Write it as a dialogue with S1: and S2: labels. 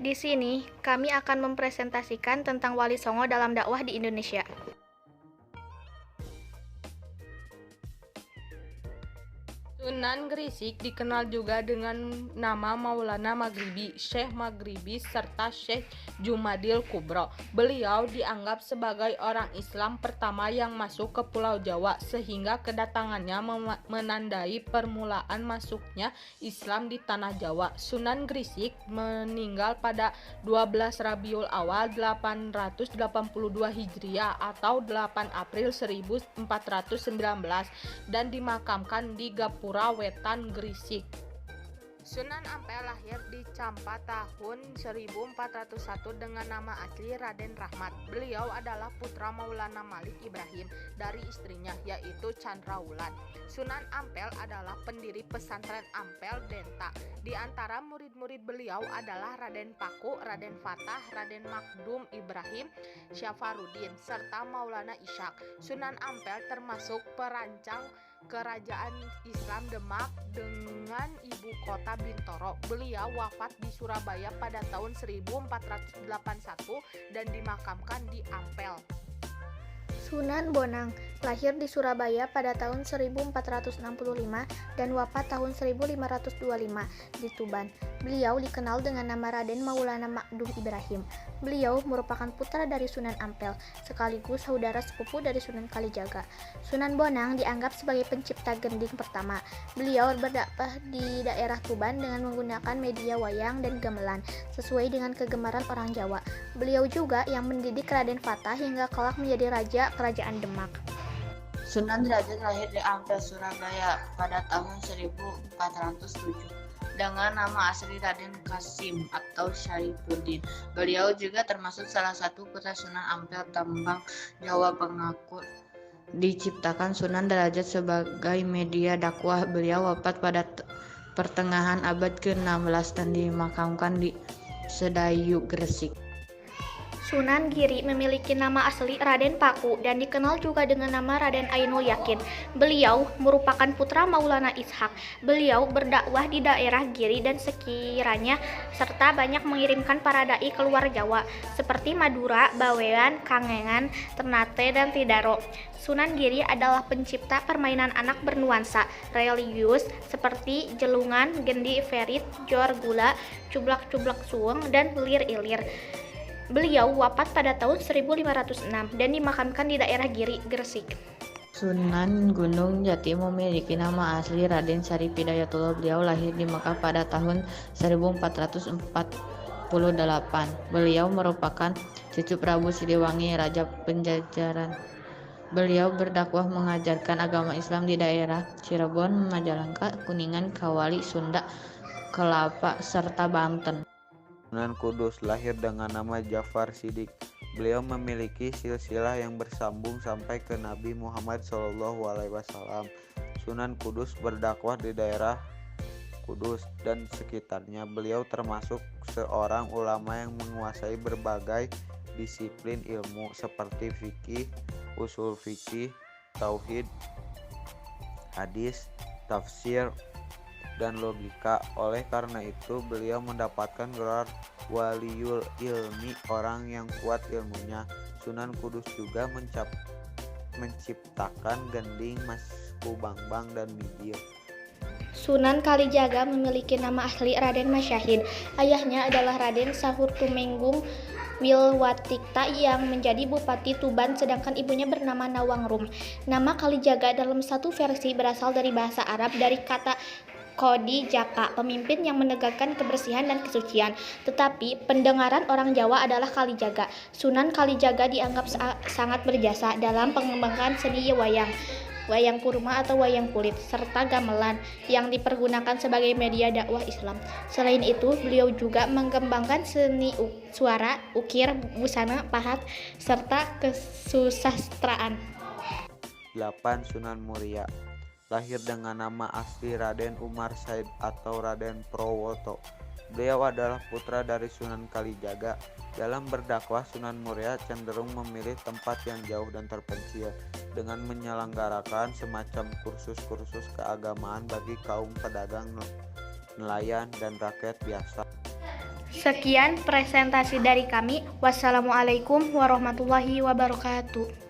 S1: Di sini, kami akan mempresentasikan tentang Wali Songo dalam dakwah di Indonesia.
S2: Sunan Grisik dikenal juga dengan nama Maulana Maghribi, Syekh Maghribi, serta Syekh Jumadil Kubro. Beliau dianggap sebagai orang Islam pertama yang masuk ke Pulau Jawa, sehingga kedatangannya menandai permulaan masuknya Islam di tanah Jawa. Sunan Grisik meninggal pada 12 Rabiul Awal 882 Hijriah atau 8 April 1419 dan dimakamkan di Gapura Wetan, Grisik. Sunan Ampel lahir di Campa tahun 1401 dengan nama asli Raden Rahmat. Beliau adalah putra Maulana Malik Ibrahim dari istrinya yaitu Chandrawulan. Sunan Ampel adalah pendiri pesantren Ampel Denta. Di antara murid-murid beliau adalah Raden Paku, Raden Fatah, Raden Makdum Ibrahim, Syafaruddin, serta Maulana Ishak. Sunan Ampel termasuk perancang Kerajaan Islam Demak dengan ibu kota Bintoro. Beliau wafat di Surabaya pada tahun 1481 dan dimakamkan di Ampel.
S1: Sunan Bonang lahir di Surabaya pada tahun 1465 dan wafat tahun 1525 di Tuban. Beliau dikenal dengan nama Raden Maulana Makdum Ibrahim. Beliau merupakan putra dari Sunan Ampel, sekaligus saudara sepupu dari Sunan Kalijaga. Sunan Bonang dianggap sebagai pencipta gending pertama. Beliau berdakwah di daerah Tuban dengan menggunakan media wayang dan gamelan, sesuai dengan kegemaran orang Jawa. Beliau juga yang mendidik Raden Fatah hingga kelak menjadi raja Kerajaan Demak.
S3: Sunan Derajat lahir di Ampel, Surabaya pada tahun 1407 dengan nama asli Raden Kasim atau Syarifuddin. Beliau juga termasuk salah satu putra Sunan Ampel Tambang Jawa Pengaku. Diciptakan Sunan Derajat sebagai media dakwah. Beliau wafat pada pertengahan abad ke-16 dan dimakamkan di Sedayu, Gresik.
S1: Sunan Giri memiliki nama asli Raden Paku dan dikenal juga dengan nama Raden Ainul Yakin. Beliau merupakan putra Maulana Ishak. Beliau berdakwah di daerah Giri dan sekiranya serta banyak mengirimkan para dai keluar Jawa seperti Madura, Bawean, Kangengan, Ternate, dan Tidaro. Sunan Giri adalah pencipta permainan anak bernuansa religius seperti jelungan, gendi ferit, jor gula, cublak-cublak suweng, dan lir-ilir. Beliau wafat pada tahun 1506 dan dimakamkan di daerah Giri, Gresik.
S3: Sunan Gunung Jati memiliki nama asli Raden Syarif Hidayatullah. Beliau lahir di Makkah pada tahun 1448. Beliau merupakan cucu Prabu Siliwangi, Raja Penjajaran. Beliau berdakwah mengajarkan agama Islam di daerah Cirebon, Majalengka, Kuningan, Kawali, Sunda, Kelapa, serta Banten.
S4: Sunan Kudus lahir dengan nama Ja'far Shidqiq. Beliau memiliki silsilah yang bersambung sampai ke Nabi Muhammad SAW. Sunan Kudus berdakwah di daerah Kudus dan sekitarnya. Beliau termasuk seorang ulama yang menguasai berbagai disiplin ilmu seperti fikih, usul fikih, tauhid, hadis, tafsir, dan logika. Oleh karena itu beliau mendapatkan gelar Waliyul Ilmi, orang yang kuat ilmunya. Sunan Kudus juga menciptakan gending, masku bangbang, dan bibir.
S1: Sunan Kalijaga memiliki nama asli Raden Masyahid. Ayahnya adalah Raden Sahurtumenggung Wilwatikta yang menjadi Bupati Tuban, sedangkan ibunya bernama Nawangrum. Nama Kalijaga dalam satu versi berasal dari bahasa Arab dari kata Kodi Jaka, pemimpin yang menegakkan kebersihan dan kesucian. Tetapi pendengaran orang Jawa adalah Kalijaga. Sunan Kalijaga dianggap sangat berjasa dalam pengembangan seni wayang kurma atau wayang kulit, serta gamelan yang dipergunakan sebagai media dakwah Islam. Selain itu, beliau juga mengembangkan seni suara, ukir, busana, pahat, serta kesusastraan.
S4: 8. Sunan Muria lahir dengan nama asli Raden Umar Said atau Raden Prowoto. Beliau adalah putra dari Sunan Kalijaga. Dalam berdakwah, Sunan Muria cenderung memilih tempat yang jauh dan terpencil dengan menyelenggarakan semacam kursus-kursus keagamaan bagi kaum pedagang, nelayan, dan rakyat biasa.
S1: Sekian presentasi dari kami. Wassalamualaikum warahmatullahi wabarakatuh.